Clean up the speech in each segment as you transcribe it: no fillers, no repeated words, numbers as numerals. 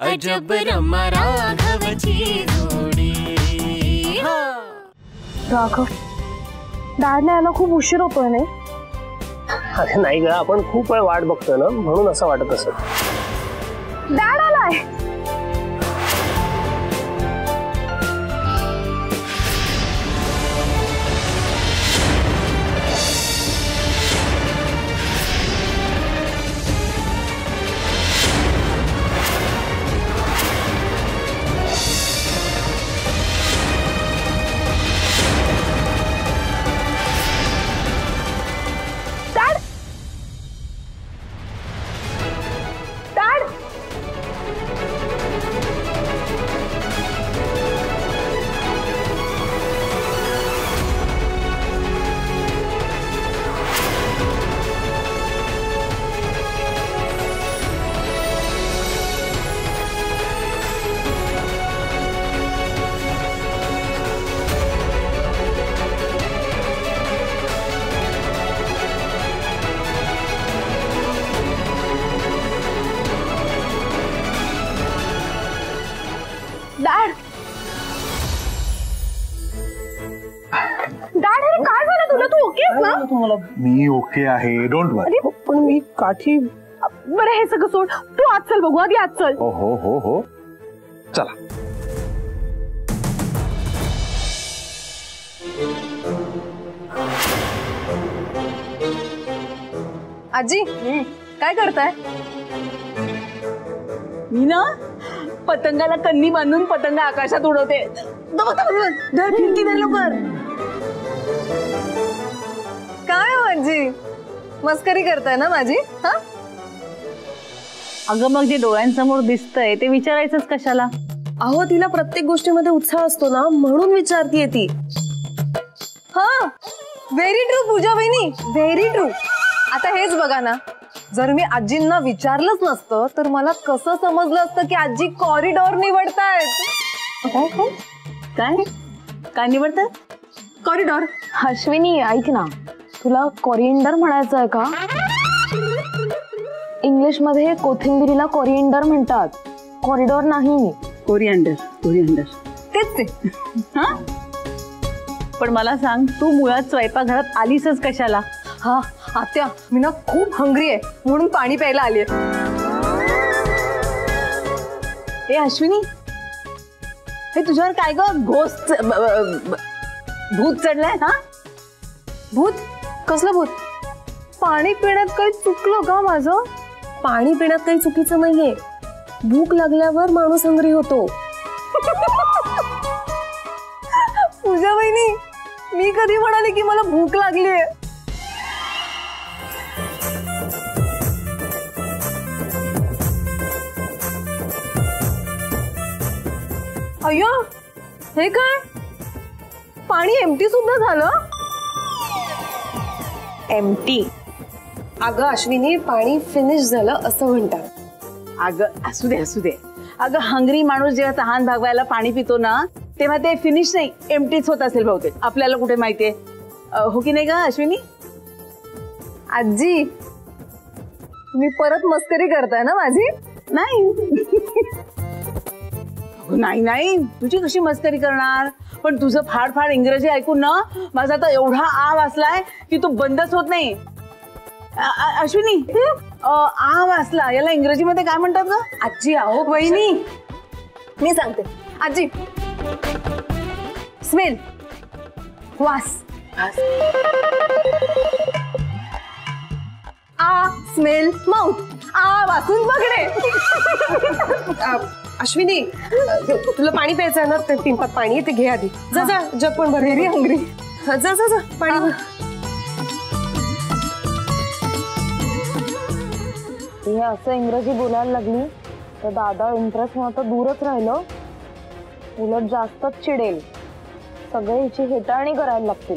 अजब रमा राघवची जोडी। राघव, डॅडला यायला खूप उशीर होतोय नाही? अरे नाही ग, आपण खूप वेळ वाट बघतोय ना, म्हणून असं वाटत असेल। डॅड आलाय। डॅड, डॅड, अरे काय झालं तुला? तू ओके आहेस ना? मी ओके आहे, डोंट वरी। पण मी काठी। बरं हे सगळं सोड, तू आत चल बघू, आधी आत चल। हो चला। आजी काय करताय? मी ना पतंगाला कन्नी बांधून पतंग आकाशात उडवते। लवकर काय आजी मस्करी करताय ना माझी? हा अगं मग जे डोळ्यांसमोर दिसतंय ते विचारायचंच कशाला? अहो तिला प्रत्येक गोष्टीमध्ये उत्साह असतो ना, म्हणून विचारतीये ती। हा व्हेरी ट्रू पूजा वहिनी, व्हेरी ट्रू। आता हेच बघा ना, जर मी आजींना विचारलंच नसतं तर मला कसं समजलं असतं की आजी कॉरिडॉर निवडतायत? काय काय निवडतात? कॉरिडॉर। अश्विनी ऐक ना, तुला कॉरिएंडर म्हणायचं आहे का? इंग्लिश मध्ये कोथिंबीरीला कॉरिएंडर म्हणतात, कॉरिडॉर नाही। कोरिएंडर, कोरिएंडर तेच ते। हा पण मला सांग, तू मुळात स्वयंपाकघरात आलीसच कशाला? हा आत्या, मी ना खूप हंग्री आहे म्हणून पाणी प्यायला आलीये। ए अश्विनी, हे तुझ्यावर काय ग घोस्ट भूत चढलंय? हा भूत? कसलं भूत? पाणी पिण्यात काही चुकलं का माझं? पाणी पिण्यात काही चुकीचं नाहीये, भूक लागल्यावर माणूस हंग्री होतो। पूजा वहिनी, मी कधी म्हणाले की मला भूक लागलीये? अय्यो, हे काय? पाणी एम्प्टी सुद्धा झालं? एम्प्टी? अगं अश्विनी, पाणी फिनिश झालं असं म्हणतात। अगं असू दे असू दे, अगं हंग्री माणूस जेव्हा तहान भागवायला पाणी पितो ना, तेव्हा ते फिनिश नाही एम्प्टीच होत असेल बहुतेक, आपल्याला कुठे माहितीये? हो की नाही ग अश्विनी? आजी तुम्ही परत मस्करी करताय ना माझी? नाही नाही नाही, तुझी कशी मस्करी करणार? पण तुझं फाड फाड इंग्रजी ऐकून ना माझा तर एवढा आ वाचलाय की तू बंदच होत नाही। अश्विनी, आ वाचला याला इंग्रजीमध्ये काय म्हणतात ग? आजी आहो वहिनी, मी सांगते। आजी स्मेल, वास। आ स्मेल माउथ, आ वासून बघणे। अश्विनी, तुला पाणी प्यायचं आहे ना, ते पिंपात पाणी आहे ते घे आधी। जा जा, जग पण भर, व्हेरी हंग्री। जा जा जा, पाणी। हे असं इंग्रजी बोलायला लागली तर दादा इंटरेस्ट नव्हतं दूरच राहिलं, उलट जास्तच चिडेल, सगळे हिची हेटाळणी करायला लागतील।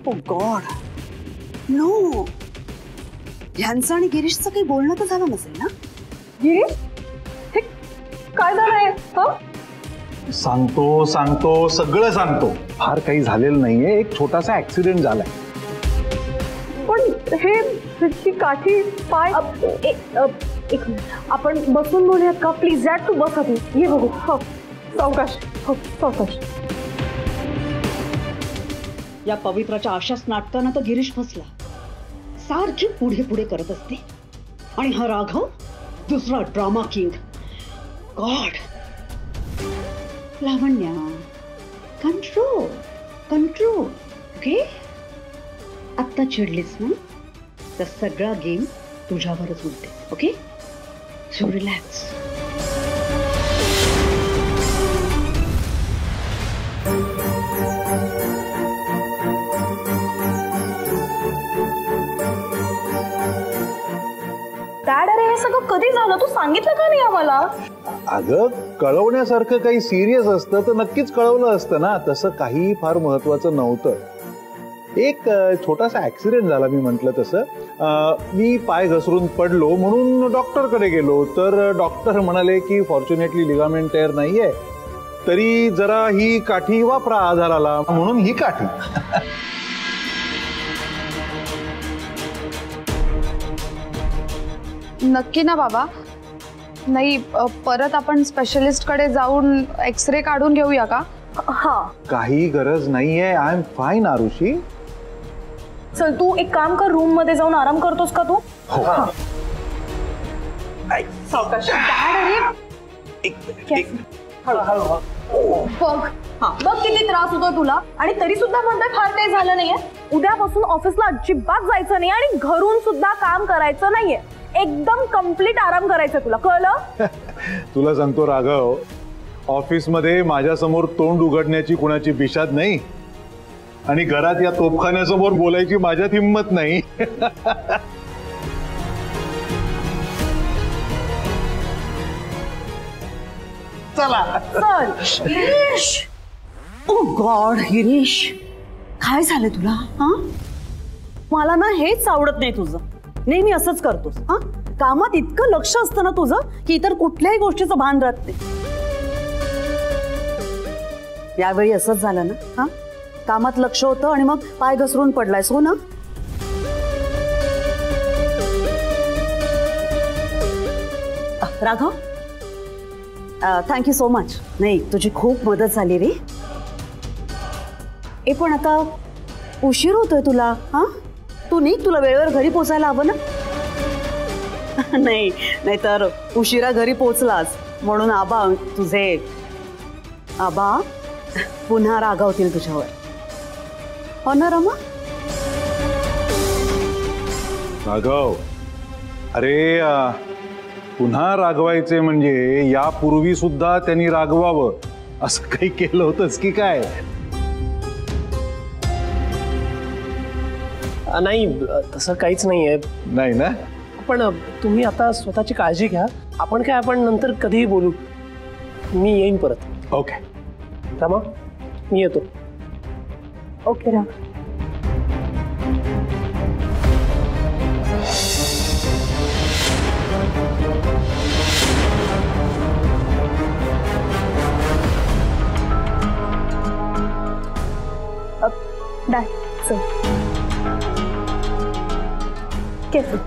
ओ गॉड, नो, ह्यांचं आणि गिरीशचं काही बोलणं तर झालं नसेल ना? गिरीश, हे काय झालंय? सांगतो सगळं सांगतो, फार काही झालेलं नाहीये, एक छोटासा ऍक्सिडेंट झालाय। पण ही काठी पाय एक मिनिट आपण बसून बोलूयात का प्लीज डॅड तू बस आधी ये बघू हो सावकाश हो सावकाश या पवित्राच्या अशाच नाटकानं तर गिरीश फसला सारखी पुढे पुढे करत असते आणि हा राघव दुसरा ड्रामा किंग गॉड लावण्या कंट्रोल कंट्रोल ओके आत्ता चिडलीस ना तर सगळा गेम तुझ्यावरच उलटे ओके सो रिलॅक्स डॅड अरे हे सगळं कधी झालं तू सांगितलं का नाही आम्हाला अगं कळवण्यासारखं काही सिरियस असतं तर नक्कीच कळवलं असतं ना तसं काही फार महत्वाचं नव्हतं एक छोटासा ऍक्सिडेंट झाला मी म्हटलं तसं मी पाय घसरून पडलो म्हणून डॉक्टरकडे गेलो तर डॉक्टर म्हणाले की फॉर्च्युनेटली लिगामेंट टेअर नाहीये तरी जरा ही काठी वापरा आजाराला म्हणून ही काठी नक्की ना बाबा नाही परत आपण स्पेशलिस्ट कडे जाऊन एक्सरे काढून घेऊया का हा काही गरज नाहीये आय एम फाईन आरुषी चल तू एक काम कर रूम मध्ये जाऊन आराम करतोस का तू हा. सावकाश डॅड अरे बघ बघ किती त्रास होतो तुला आणि तरी सुद्धा म्हणतोय फार काही झालं नाहीये उद्यापासून ऑफिसला अजिबात जायचं नाही आणि घरून सुद्धा काम करायचं नाहीये एकदम कंप्लीट आराम करायचा तुला कळलं तुला सांगतो राघव ऑफिस मध्ये माझ्या समोर तोंड उघडण्याची कुणाची बिशाद नाही आणि घरात या तोफखान्यासमोर बोलायची माझ्यात हिंमत नाही चला चल गिरीश ओ गॉड गिरीश काय झालं तुला हा मला ना हेच आवडत नाही तुझं नेहमी असंच करतोस हा कामात इतकं लक्ष असतं ना तुझं की इतर कुठल्याही गोष्टीचं भान राहत नाही यावेळी असंच झालं ना हा कामात लक्ष होतं आणि मग पाय घसरून पडलायस हो ना राघव थँक्यू सो मच नाही तुझी खूप मदत झाली रे ए पण आता उशीर होतोय तुला हा तू निघ तुला वेळेवर घरी पोचायला हवं ना नाही नाही तर उशिरा घरी पोचलास म्हणून आबा तुझे आबा पुन्हा रागावतील तुझ्यावर हो ना रमा राघव अरे पुन्हा रागवायचे म्हणजे यापूर्वी सुद्धा त्यांनी रागवावं असं काही केलं होतंच की काय नाही तसं काहीच नाहीये नाही ना पण तुम्ही आता स्वतःची काळजी घ्या आपण नंतर कधीही बोलू मी येईन परत ओके रमा मी येतो ओके राम डॅड चल केफी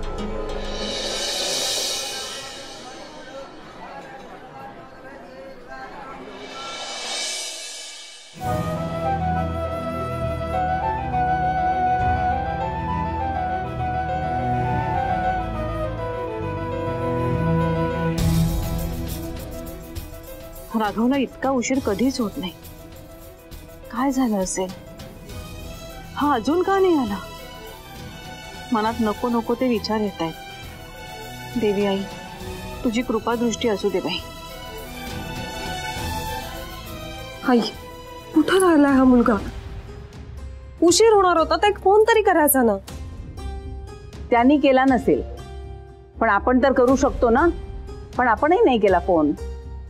राघवला इतका उशीर कधीच होत नाही काय झालं असेल हा अजून का नाही आला मनात नको नको ते विचार येत आहेत देवी आई तुझी कृपा दृष्टी असू दे बाई आई कुठं राहिलाय हा मुलगा उशीर होणार होता तर एक फोन तरी करायचा ना त्यांनी केला नसेल पण आपण तर करू शकतो ना पण आपणही नाही केला फोन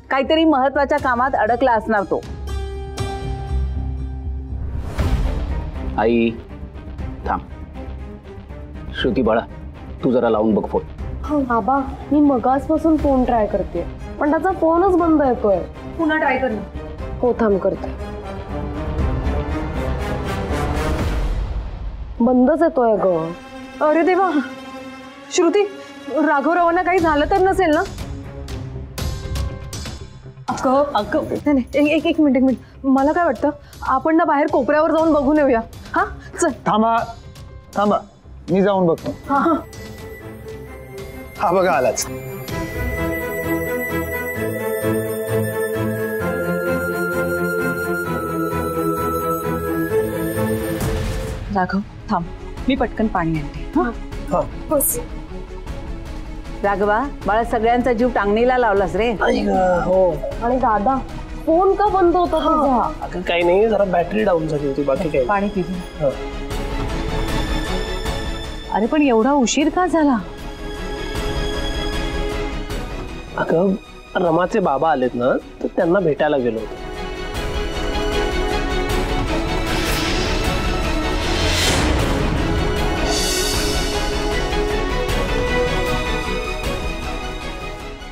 काहीतरी महत्वाच्या कामात अडकला असणार तो आई थांब श्रुती बाळा तू जरा लावून बघ फोन हा बाबा मी मगासपासून फोन ट्राय करते पण त्याचा फोनच बंद येतोय पुन्हा ट्राय कर ना हो थांब करते बंदच येतोय ग अरे देवा, श्रुती, राघवरावांना काही झालं तर नसेल ना? एक मिनिट, मला काय वाटतं, आपण ना बाहेर कोपऱ्यावर जाऊन बघून येऊया. हा चल. थांबा, मी जाऊन बघतो. हा बघा आलाच. राघव थांब, मी पटकन पाणी आणते. बस. राघवा बाळा, सगळ्यांचा जीव टांगणीला लावलास रे. हो. आणि दादा फोन का बंद होता तुझा? अगं काही नाही, जरा बॅटरी डाऊन झाली होती, बाकी काही. पाणी पिझ्झा. अरे पण एवढा उशीर का झाला? अगं रमाचे बाबा आलेत ना, तर त्यांना भेटायला गेलो होतो.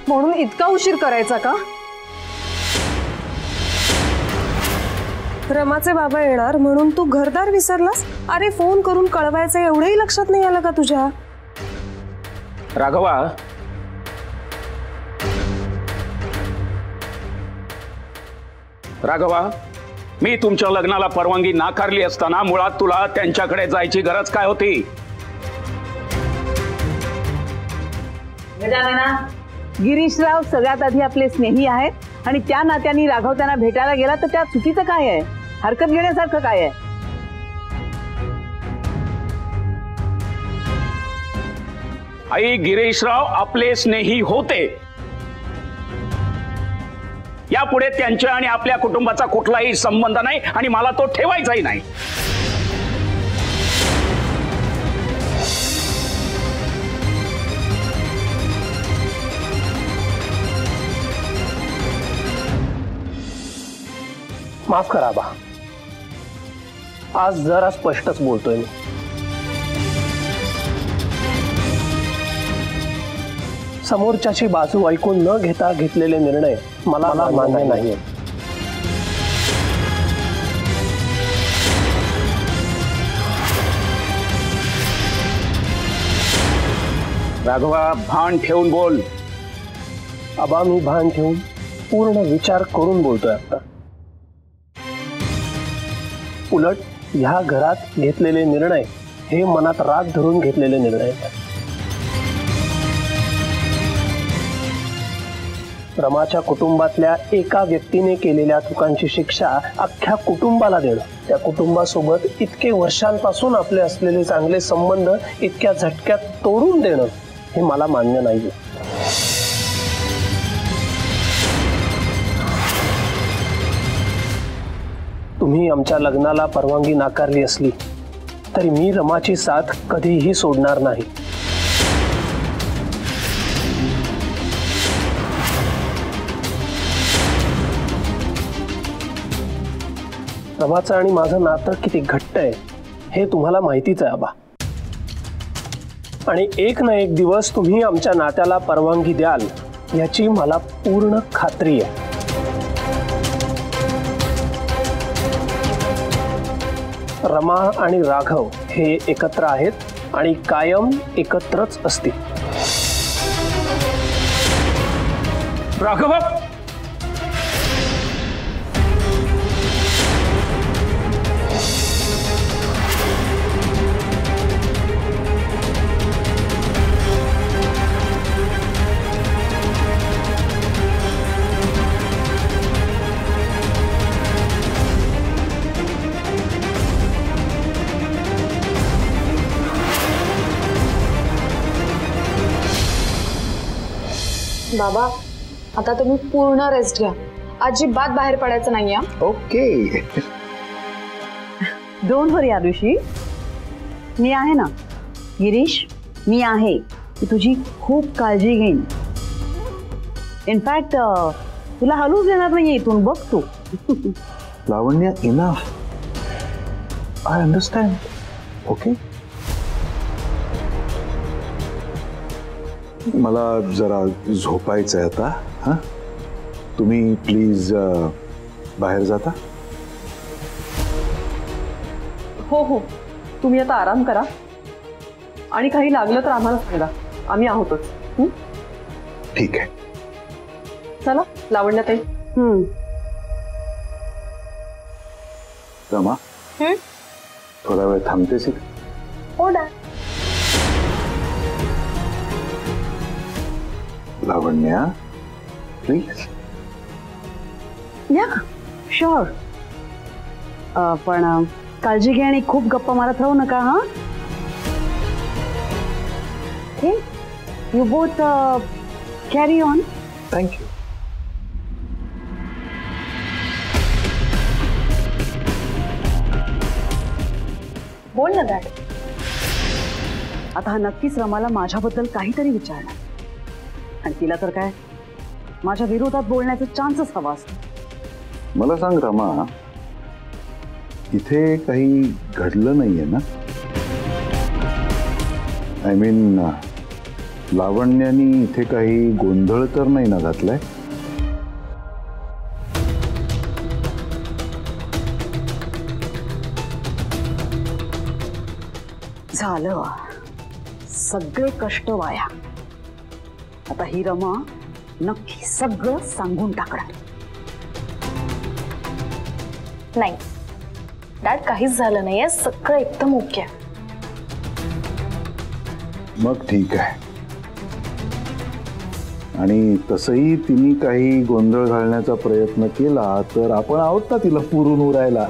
म्हणून इतका उशीर करायचा का? रमाचे बाबा येणार म्हणून तू घरदार विसरलास? अरे फोन करून कळवायचं एवढंही लक्षात नाही आलं का तुझ्या? राघवा, मी तुमच्या लग्नाला परवानगी नाकारली असताना मुळात तुला त्यांच्याकडे जायची गरज काय होती? गिरीशराव सगळ्यात आधी आपले स्नेही आहेत आणि त्या नात्याने राघव त्यांना भेटायला गेला तर त्या चुकीचं काय आहे? हरकत घेण्यासारखं काय आहे? आई, गिरीशराव आपले स्नेही होते. यापुढे त्यांच्या आणि आपल्या कुटुंबाचा कुठलाही संबंध नाही आणि मला तो ठेवायचाही नाही. माफ करा बा, आज जरा स्पष्टच बोलतोय मी. समोरच्याची बाजू ऐकून न घेता घेतलेले निर्णय मला मान्य नाही. राघवा, भान ठेवून बोल. आबा, मी भान ठेवून पूर्ण विचार करून बोलतोय आता. उलट ह्या घरात घेतलेले निर्णय हे मनात राग धरून घेतलेले निर्णय आहेत. रमाच्या कुटुंबातल्या एका व्यक्तीने केलेल्या चुकांची शिक्षा अख्ख्या कुटुंबाला देणं, त्या कुटुंबासोबत इतके वर्षांपासून आपले असलेले चांगले संबंध इतक्या झटक्यात तोडून देणं हे मला मान्य नाहीये. तुम्ही आमच्या लग्नाला परवानगी नाकारली असली तरी मी रमाची साथ कधीही सोडणार नाही. रमाचं आणि माझं नातं किती घट्ट आहे हे तुम्हाला माहितीच आहे आबा. आणि एक ना एक दिवस तुम्ही आमच्या नात्याला परवानगी द्याल याची मला पूर्ण खात्री आहे. रमा आणि राघव हे एकत्र आहेत आणि कायम एकत्रच असतील. राघव, बाबा, आता तुम्ही पूर्ण रेस्ट घ्या. अजिबात बाहेर पडायचं नाहीये. ओके. डोंट वरी आरुषी, मी आहे ना. गिरीश, मी आहे. मी तुझी खूप काळजी घेईन. इनफॅक्ट तुला हलूच देणार नाही इथून. बघ तू. लावण्या, इनफ. I understand. ओके. मला जरा झोपायचं आहे आता. हा, तुम्ही प्लीज बाहेर जाता. हो हो, तुम्ही आता आराम करा आणि काही लागलं तर आम्हाला सांगा, आम्ही आहोतच. ठीक आहे. चला लावण्याताई. रमा, थोडा वेळ थांबतेस? हो ना. लावण्या प्लीज. या शुअर. पण काळजी घ्या आणि खूप गप्पा मारत राहू नका. हा you both carry on. Thank you. बोल ना डॅड. आता हा नक्कीच रमाला माझ्याबद्दल काहीतरी विचारणार, आणि तिला तर काय माझ्या विरोधात बोलण्याचा चान्सच हवा असतो. मला सांग रमा, इथे काही घडलं नाहीये ना? आय मीन, लावण्यानी इथे काही गोंधळ तर नाही ना घातलाय? झालं, सगळे कष्ट वाया. आता ही रमा नक्की सगळं सांगून टाकणार. नाही डॅड, काहीच झालं नाहीये, सगळं एकदम ओके. मग ठीक आहे. आणि तसंही तिने काही गोंधळ घालण्याचा प्रयत्न केला तर आपण आहोत ना तिला पुरून उरायला.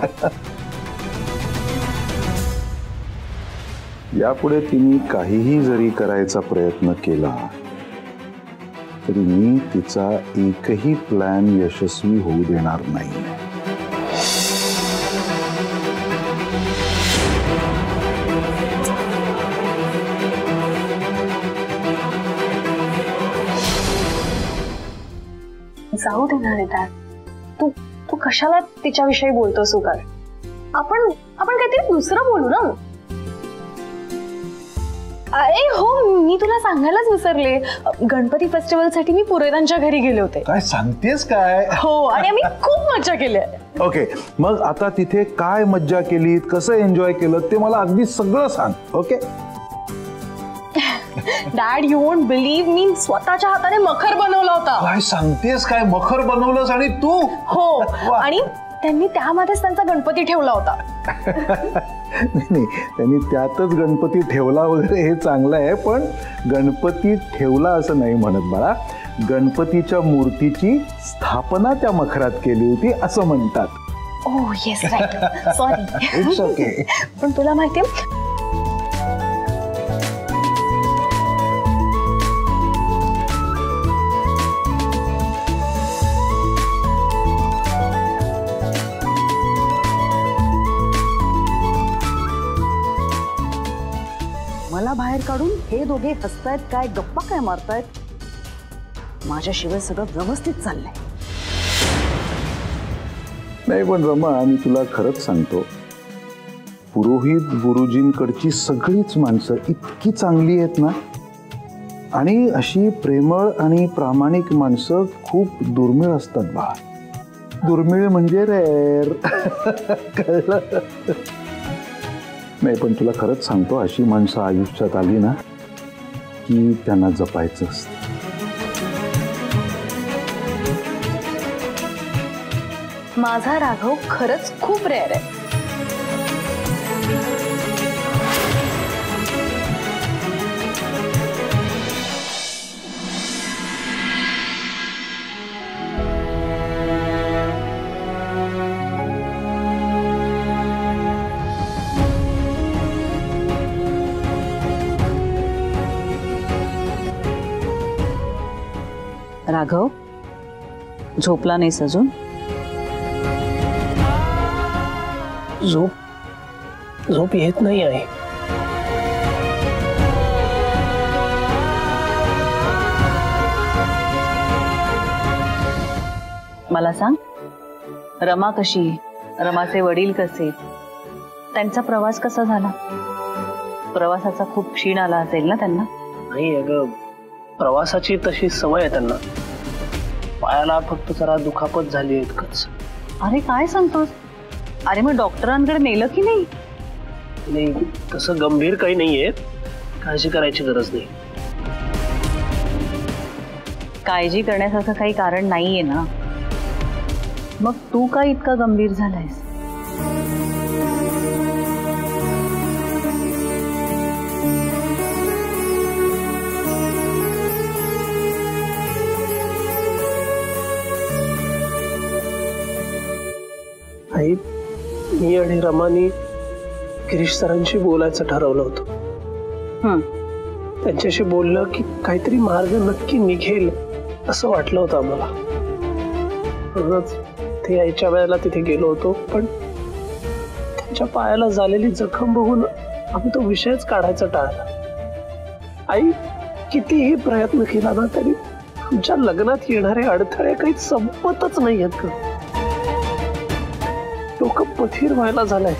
यापुढे तिने काहीही जरी करायचा प्रयत्न केला तरी मी तिचा एकही प्लॅन यशस्वी होऊ देणार नाही. जाऊ दे ना रे डॅड, तू तू कशाला तिच्याविषयी बोलतोस उगाच? आपण काहीतरी दुसरं बोलू ना. अरे हो, मी तुला सांगायलाच विसरले, गणपती फेस्टिवल साठी मी पुरोहितांच्या घरी गेले होते. काय सांगतेस काय? हो, आणि आम्ही खूप मज्जा केली. ओके, मग आता तिथे काय मज्जा केली, कसं एन्जॉय केलं ते मला अगदी सगळं सांग. Okay dad, you won't believe, मी स्वतःच्या हाताने मखर बनवला होता. काय सांगतेस काय? मखर बनवलंस आणि तू? हो, आणि त्यांनी त्यामध्येच त्यांचा गणपती ठेवला होता. नाही, त्यांनी त्यातच गणपती ठेवला वगैरे हे चांगलं आहे, पण गणपती ठेवला असं नाही म्हणत बाळा. गणपतीच्या मूर्तीची स्थापना त्या मखरात केली होती असं म्हणतात. Oh yes, right, sorry. It's okay. पण तुला माहितीये, मला बाहेर काढून हे दोघे हसतायत काय, गप्पा काय मारतायत, माझ्याशिवाय सगळं व्यवस्थित चाललंय. नाही पण रमा, मी तुला खरंच सांगतो, पुरोहित गुरुजींकडची सगळीच माणसं इतकी चांगली आहेत ना, आणि अशी प्रेमळ आणि प्रामाणिक माणसं खूप दुर्मिळ असतात बा. दुर्मिळ म्हणजे रेअर. कळलं? नाही पण तुला खरंच सांगतो, अशी माणसं आयुष्यात आली ना की त्यांना जपायचं असतं. माझा राघव खरंच खूप रेअर आहे. राघव, झोपला नाहीस अजून? झोप येत नाही आहे. मला सांग, रमा कशी, रमाचे वडील कसे, त्यांचा प्रवास कसा झाला? प्रवासाचा खूप क्षीण आला असेल ना त्यांना? नाही अगं, प्रवासाची तशी सवय आहे त्यांना. पायाला फक्त जरा दुखापत झाली इतकंच. अरे काय सांगतोस? अरे मग डॉक्टरांकडे नेलं की नाही? नाही, तसं गंभीर काही नाहीये. काळजी करायची गरज नाही. काळजी करण्यासारखं काही कारण नाहीये ना, मग तू का इतका गंभीर झालायस? आई, मी आणि रमानी गिरीश सरांशी बोलायचं ठरवलं होतं. त्यांच्याशी बोललं की काहीतरी मार्ग नक्की निघेल असं वाटलं होतं आम्हाला. म्हणूनच ते यायच्या वेळेला तिथे गेलो होतो, पण त्यांच्या पायाला झालेली जखम बघून आम्ही तो विषयच काढायचा टाळला. आई, कितीही प्रयत्न केला ना तरी आमच्या लग्नात येणारे अडथळे काही संपतच नाही आहेत. डोकं पथीर व्हायला झालंय.